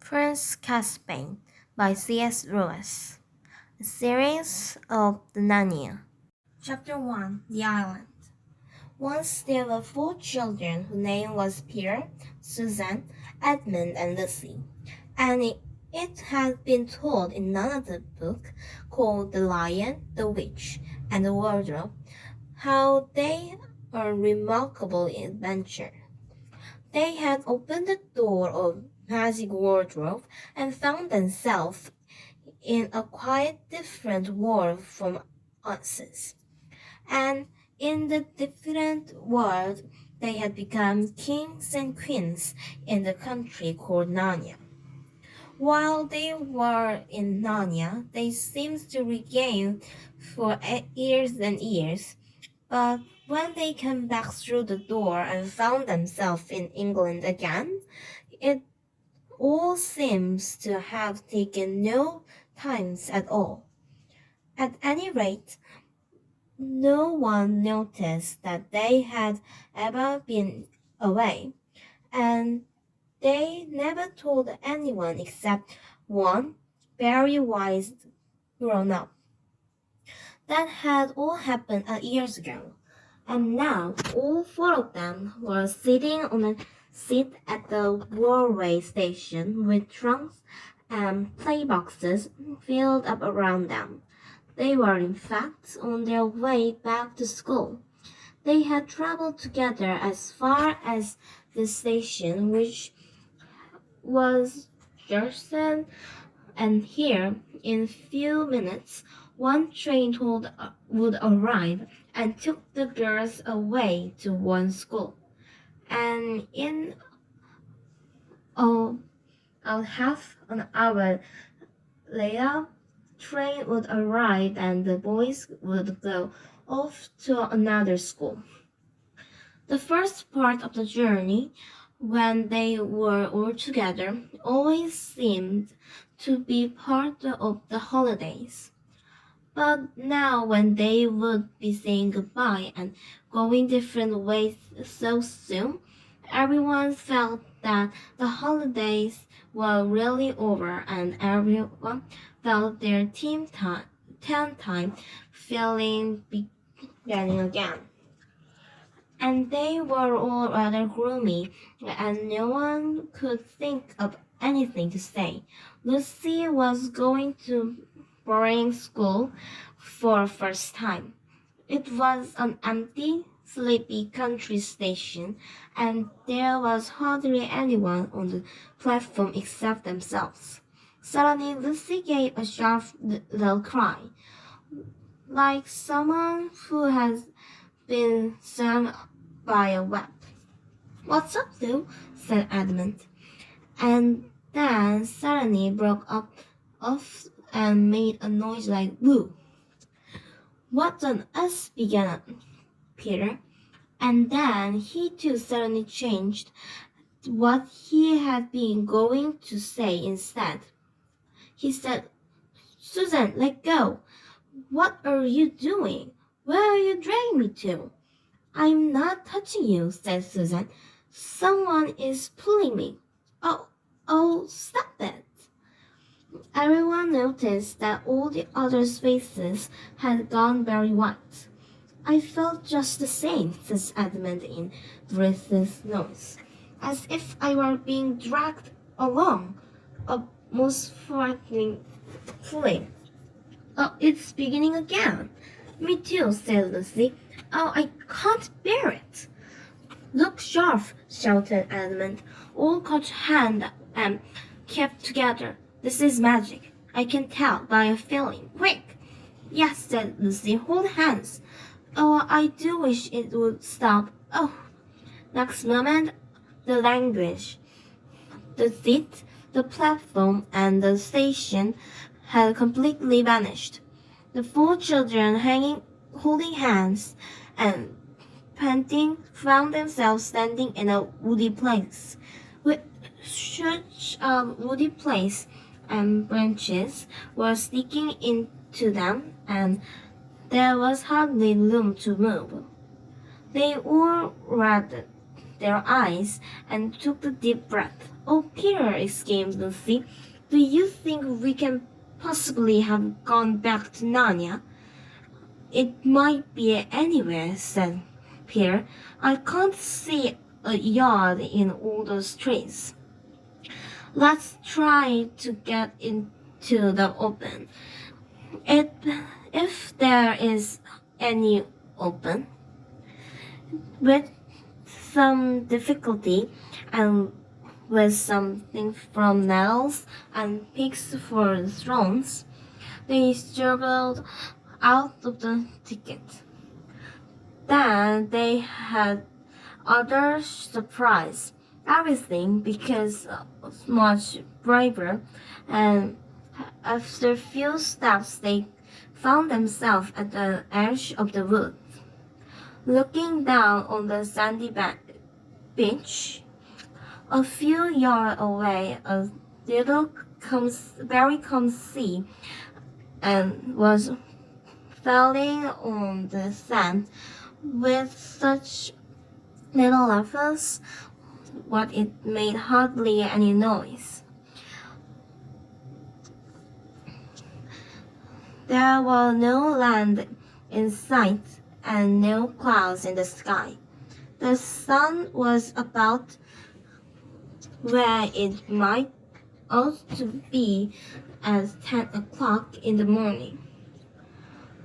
Prince Caspian by C.S. Lewis. A series of the Narnia. Chapter 1 The Island. Once there were four children whose name was Peter, Susan, Edmund, and Lucy, and it had been told in another book called The Lion, the Witch, and the Wardrobe how they a remarkable adventure. They had opened the door of magic wardrobe and found themselves in a quite different world from us. And in the different world, they had become kings and queens in the country called Narnia. While they were in Narnia, they seemed to regain for years and years. But when they came back through the door and found themselves in England again, it all seems to have taken no times at all. At any rate, no one noticed that they had ever been away, and they never told anyone except one very wise grown up. That had all happened years ago, and now all four of them were sitting on a seat at the railway station with trunks and playboxes filled up around them. They were in fact on their way back to school. They had traveled together as far as the station, which was Jersen, and here, in few minutes, one train would arrive and took the girls away to one school. And in a, half an hour later, train would arrive and the boys would go off to another school. The first part of the journey, when they were all together, always seemed to be part of the holidays. But now, when they would be saying goodbye and going different ways so soon, everyone felt that the holidays were really over, and everyone felt their turn time feeling beginning again. And they were all rather gloomy, and no one could think of anything to say. Lucy was going to boarding school for the first time. It was an empty, sleepy country station, and there was hardly anyone on the platform except themselves. Suddenly, Lucy gave a sharp little cry, like someone who has been stung by a web. "What's up, Lou?" said Edmund, and then suddenly broke up off and made a noise like woo. "What on earth?" began Peter, and then he too suddenly changed what he had been going to say instead. He said, "Susan, let go. What are you doing? Where are you dragging me to?" "I'm not touching you," said Susan. "Someone is pulling me." Oh, stop it." Everyone noticed that all the others' faces had gone very white. "I felt just the same," said Edmund in breathless notes, "as if I were being dragged along. A most frightening feeling." "Oh, it's beginning again." "Me too," said Lucy. "Oh, I can't bear it." "Look sharp!" shouted Edmund. All caught hand and kept together. "This is magic. I can tell by a feeling. Quick!" "Yes," said Lucy. "Hold hands." "Oh, I do wish it would stop. Oh!" Next moment, the language, the seat, the platform, and the station had completely vanished. The four children holding hands and panting found themselves standing in a woody place. With such a woody place and branches were sticking into them, and there was hardly room to move. They all read their eyes and took a deep breath. "Oh, Peter," exclaimed Lucy, "do you think we can possibly have gone back to Narnia?" "It might be anywhere," said Peter. "I can't see a yard in all those trees." "Let's try to get into the open. It, if there is any open." With some difficulty and with something from nettles and picks for thrones, they struggled out of the thicket. Then they had other surprise. Everything because much braver, and after a few steps they found themselves at the edge of the wood. Looking down on the sandy beach, a few yards away, a little very calm sea and was falling on the sand with such little efforts what it made hardly any noise. There was no land in sight and no clouds in the sky. The sun was about where it might ought to be at 10 o'clock in the morning,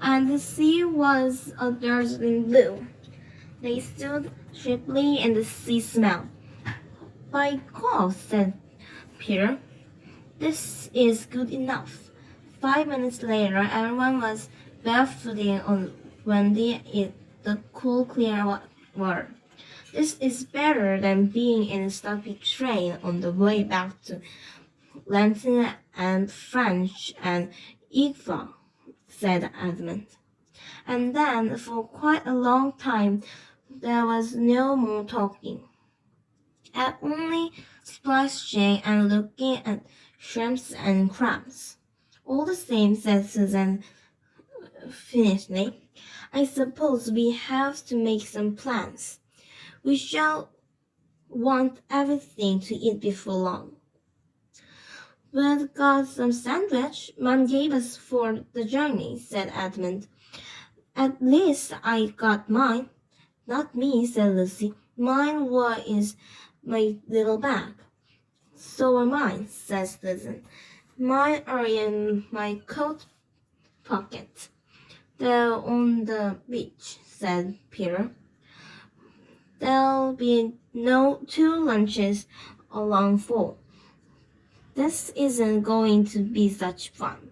and the sea was a dazzling blue. They stood strictly in the sea smell. "By God," said Peter, "this is good enough." 5 minutes later, everyone was barefooting on the cool, clear water. "This is better than being in a stuffy train on the way back to Latin and French and Igbo," said Edmund. And then, for quite a long time, there was no more talking, and only splashing and looking at shrimps and crabs. "All the same," said Susan finishly, "I suppose we have to make some plans. We shall want everything to eat before long." "We've got some sandwich Mom gave us for the journey," said Edmund. "At least I got mine." "Not me," said Lucy. "Mine were in my little bag." "So are mine," said Susan. "Mine are in my coat pocket." "They're on the beach," said Peter. "There'll be no 2 lunches along 4. This isn't going to be such fun."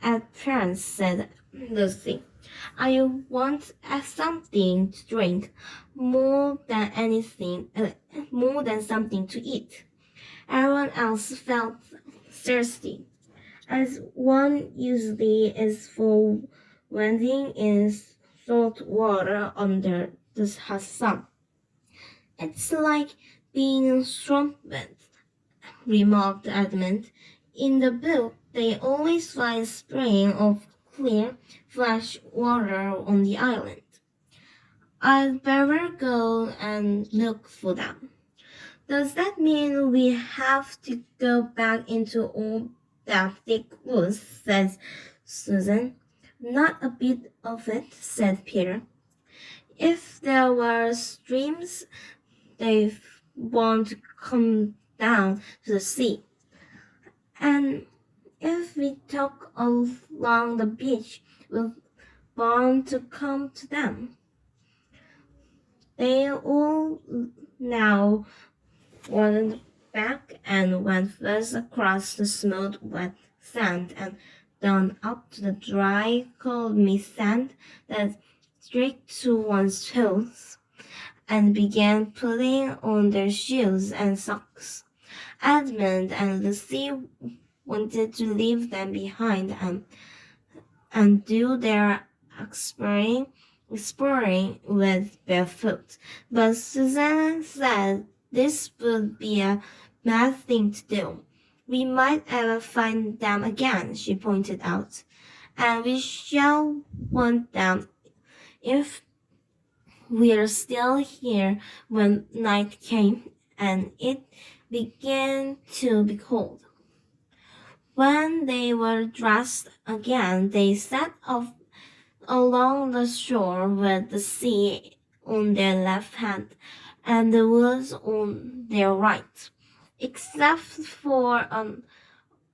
"At parents," said Lucy. "I want something to drink more than something to eat." Everyone else felt thirsty, as one usually is for wading in salt water under the hot sun. "It's like being swamped," remarked Edmund. "In the book, they always find a spring of clear, fresh water on the island. I'd better go and look for them." "Does that mean we have to go back into all that thick woods?" said Susan. "Not a bit of it," said Peter. "If there were streams, they won't come down to the sea. And if we talk along the beach, we're bound to come to them." They all now wandered back and went first across the smooth, wet sand and down up to the dry, cold mist sand that streaked to one's toes, and began putting on their shoes and socks. Edmund and Lucy wanted to leave them behind and do their exploring with barefoot, but Susan said this would be a bad thing to do. "We might ever find them again," she pointed out, "and we shall want them if We're still here when night came and it began to be cold. When they were dressed again, they set off along the shore with the sea on their left hand and the woods on their right. Except for an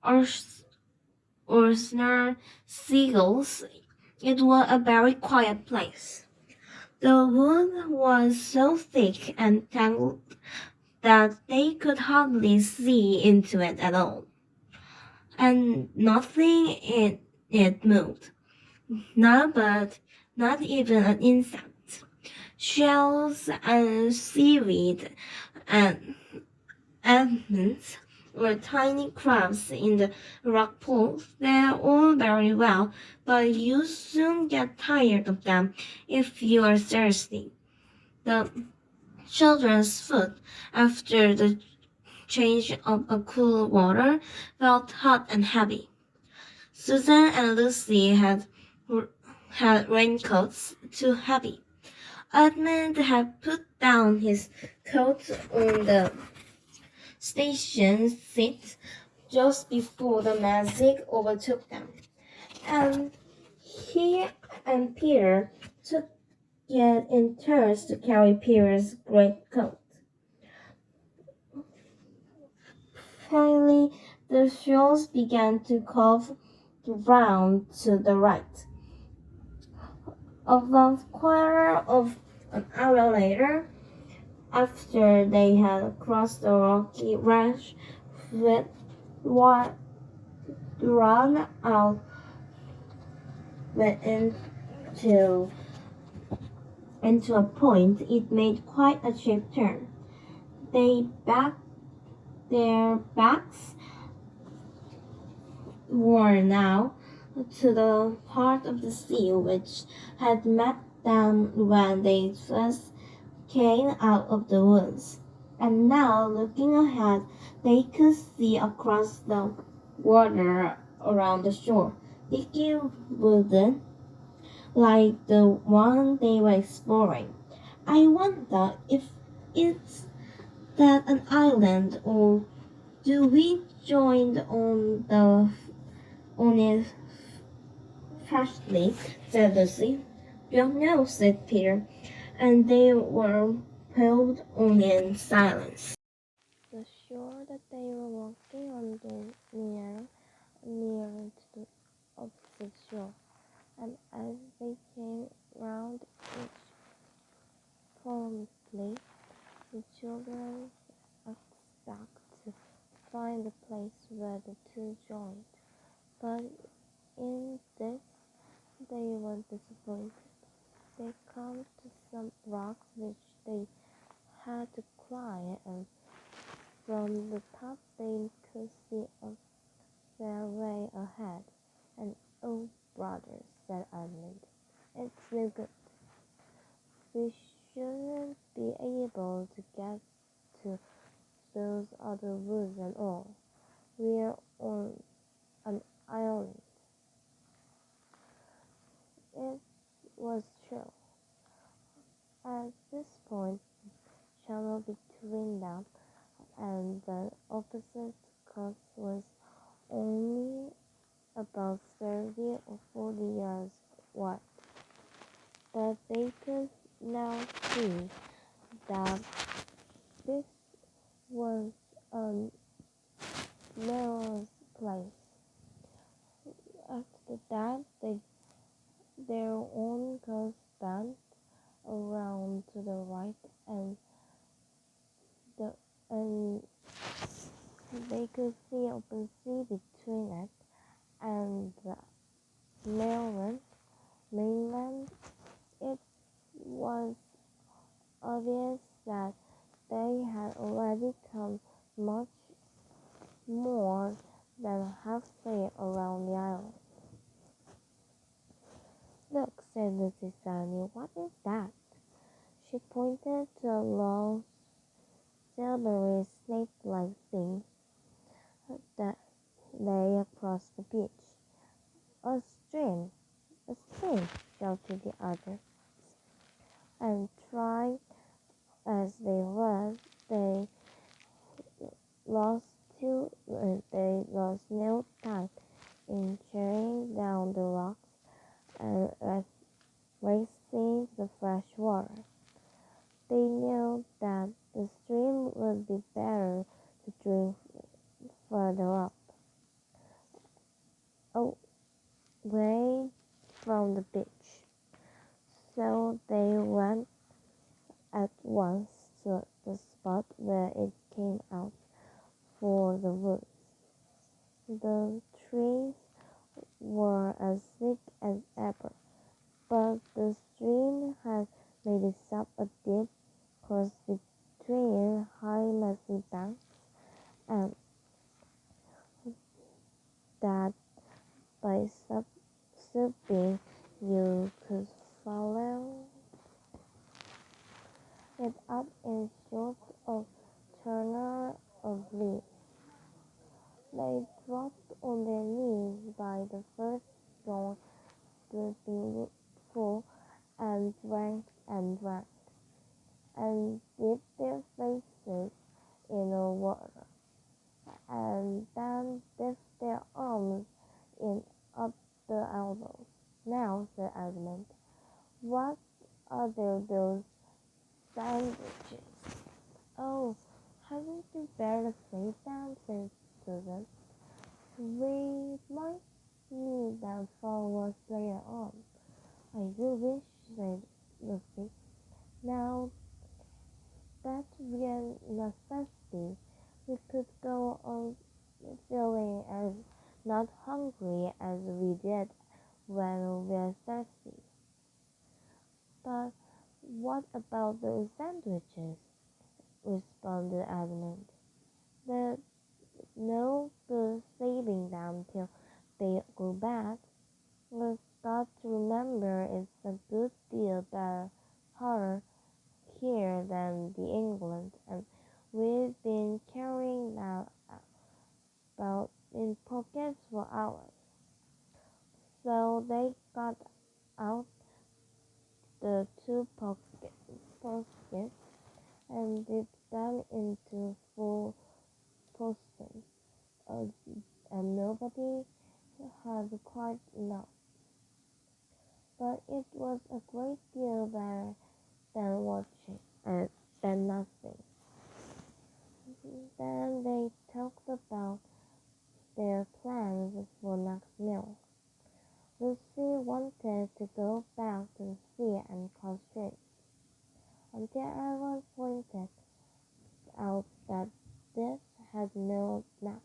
oyster seagulls, it was a very quiet place. The wood was so thick and tangled that they could hardly see into it at all, and nothing in it moved. Not a bird, not even an insect. Shells and seaweed and ants or tiny crabs in the rock pools. They're all very well, but you soon get tired of them if you are thirsty. The children's foot after the change of a cool water felt hot and heavy. Susan and Lucy had raincoats too heavy. Edmund had put down his coat on the station seat just before the magic overtook them, and he and Peter took it in turns to carry Peter's great coat. Finally, the shores began to curve round to the right. About a quarter of an hour later, after they had crossed the rocky ridge with run out into into a point, it made quite a sharp turn. They backed their backs were now to the part of the sea which had met them when they first came out of the woods. And now, looking ahead, they could see across the water around the shore. Dicky wooden, like the one they were exploring. I wonder if it's that an island, or do we join on it freshly? Said Lucy. Don't know, said Peter, and they were pulled on in silence. The shore that they were walking on near to the opposite shore, and as they came round each promptly, the children asked back to find the place where the two joined. But in this they were disappointed. They come to some rocks which they had to climb, and from the top they could see a fair way ahead. And oh, brothers, said Edmund, it's no good. We shouldn't be able to get to those other woods at all. We're on an island. It was true. At this point, the channel between them and the opposite coast was only about 30 or 40 yards wide. But they could now see that this was a narrow place. After that, their own coast bent around to the right, and and they could see open sea between it and the mainland. It was obvious that they had already come much more than halfway around the island. Look, said Mrs. Sunny, what is that? She pointed to a long, silvery snake-like thing that lay across the beach. A stream, shouted the others. and try as they would, lost they lost no time in tearing down the rocks and racing the fresh water. They knew that the stream would be better to drink further up, away from the beach. So they went at once to the spot where it came out for the woods. The trees were as thick as ever, but the stream had made itself a deep course between high messy banks, and that by stooping you could follow it up in short of turner of leaves. They dropped on their knees by the first strong dripping full and drank, and dipped their faces in the water, and then dipped their arms in up the elbows. "Now," said Edmund, "what are those sandwiches?" "Oh, hadn't you better save them?" said Susan. "We might need them for work later on." "I do wish," said Lucy, "now that we're not thirsty, we could go on feeling as not hungry as we did when we're thirsty." "But what about those sandwiches?" responded Edmund. "There's no good saving them till they go bad. We've got to remember it's a good deal better hotter here than the England, and we've been carrying that about in pockets for hours." So they got out the two pockets and dipped them into full portions, and nobody had quite enough. But it was a great deal better than watching, than nothing. Then they talked about their plans for next meal. Lucy wanted to go back to the sea and catch shrimp, until everyone pointed out that this had no nut.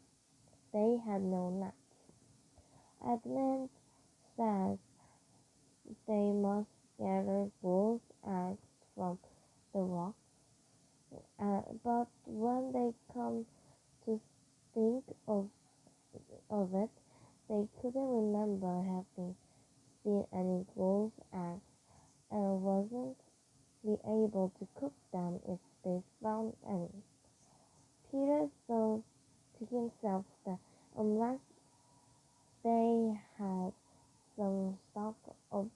They had no nuts. Edmund said they must gather bull's eggs from the rock, but when they come to think of it, they couldn't remember having seen any bull's eggs, and wasn't be able to cook them if they found any. Peter thought to himself that unless they had some stock of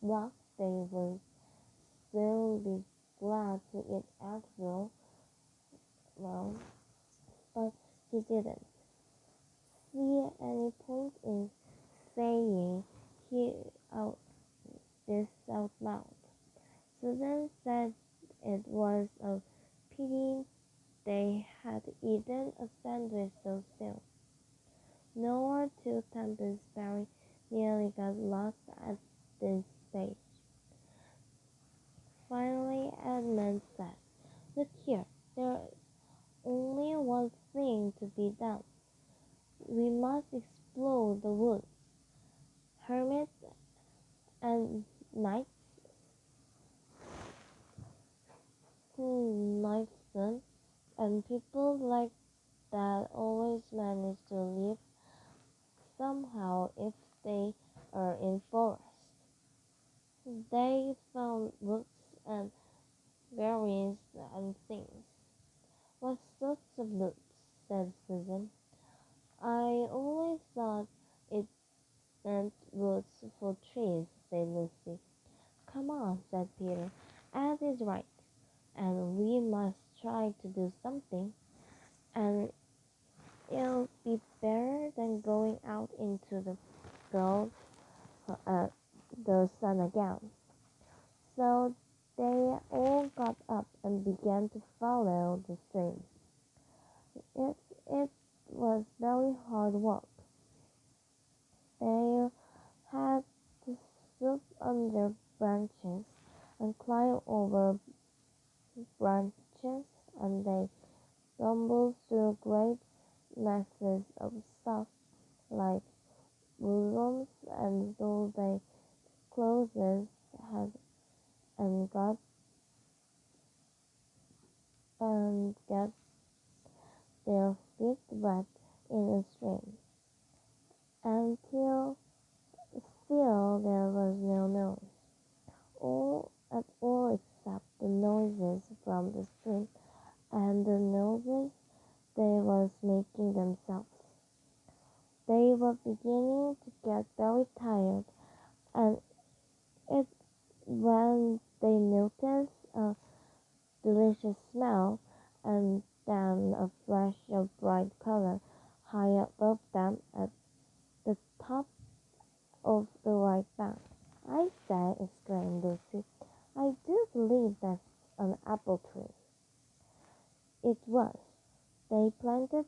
luck, they would still be glad to eat eggs well, but he didn't see any point in saying out this out loud. Susan said it was a pity they had eaten a sandwich so soon. Nor two Tempest very nearly got lost at this stage. Finally Edmund said, "Look here, there's only one thing to be done. We must explore the woods. Hermits and knights, knightsmen, and people like that always manage to live somehow if they are in forests. They found roots and berries and things." "What sorts of roots?" said Susan. "I always thought it meant roots for trees," said Lucy. "Come on," said Peter, Ed is right, and we must try to do something, and it'll be better than going out into girls, uh, the sun again. So they all got up and began to follow the stream. It was very hard work. They had to slip under branches and climb over branches, and they stumbled through great masses of stuff like worms, and though they clothes had and got their feet wet in a stream. Until still there was no noise, all at all except the noises from the stream and the noises they was making themselves. They were beginning to get very tired, and it when they noticed a delicious smell and then a flash of bright color high above them at the top of the right bank. "I say," exclaimed Lucy, "I do believe that's an apple tree." It was. They planted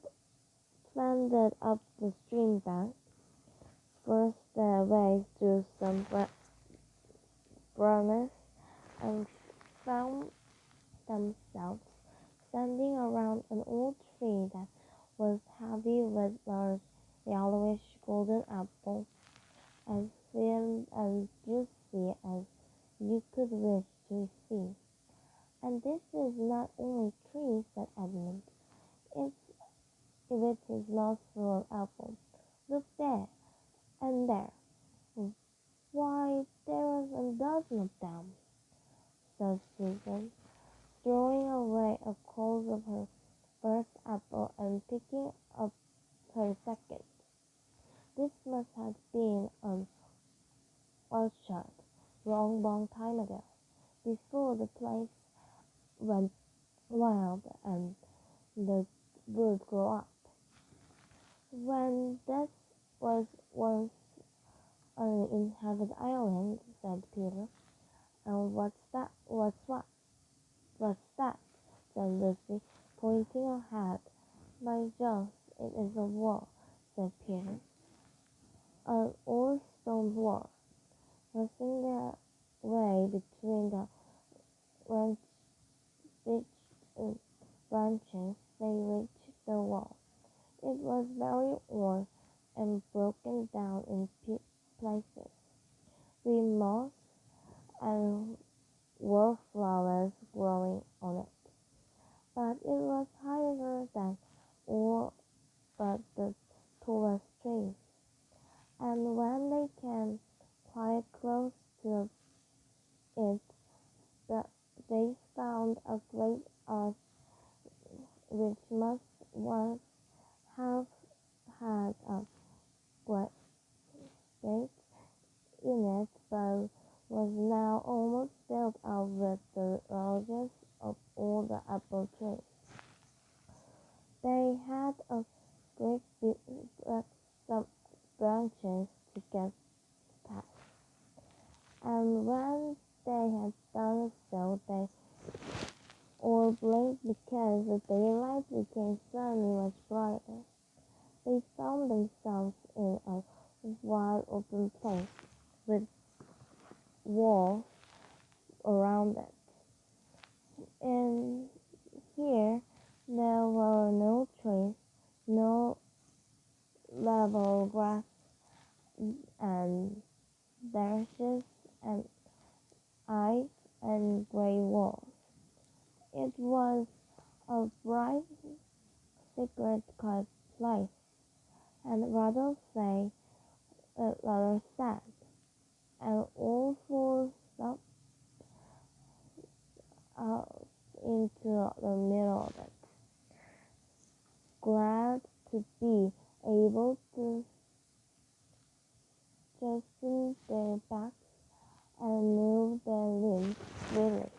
up the stream bank, forced their way through some brambles, and found themselves standing around an old tree that was heavy with large yellowish golden apples, as thin and juicy as you could wish to see. "And this is not only tree," said Edmund. "It's with his mouth full of apples. Look there, and there. Why, there's a dozen of them," said Susan, throwing away a coal of her first apple and picking up her second. "This must have been an orchard long time ago, before the place went wild and the woods grew up. When this was once an inhabited island," said Peter. "And what's that? What's that?" said Lucy, pointing ahead. "By Jove, it is a wall," said Peter. "An old stone wall." Pressing their way between the branch, branches, they reached the wall. It was very old and broken down in places, with moss and wallflowers growing on it. But it was higher than all but the tallest trees, and when they came quite close to it, they found a great arch which must once have had a great gate in it, but was now almost filled up with the largest of all the apple trees. They had a great big of branches to get past, and when they had done so, they all blinked because the daylight became suddenly much brighter. They found themselves in a wide open place with walls around it. And here there were no trees, no level grass, and bushes and ice and grey walls. It was a bright, secret kind place, and rather sad, and all four stopped out into the middle of it, glad to be able to straighten their backs and move their limbs freely.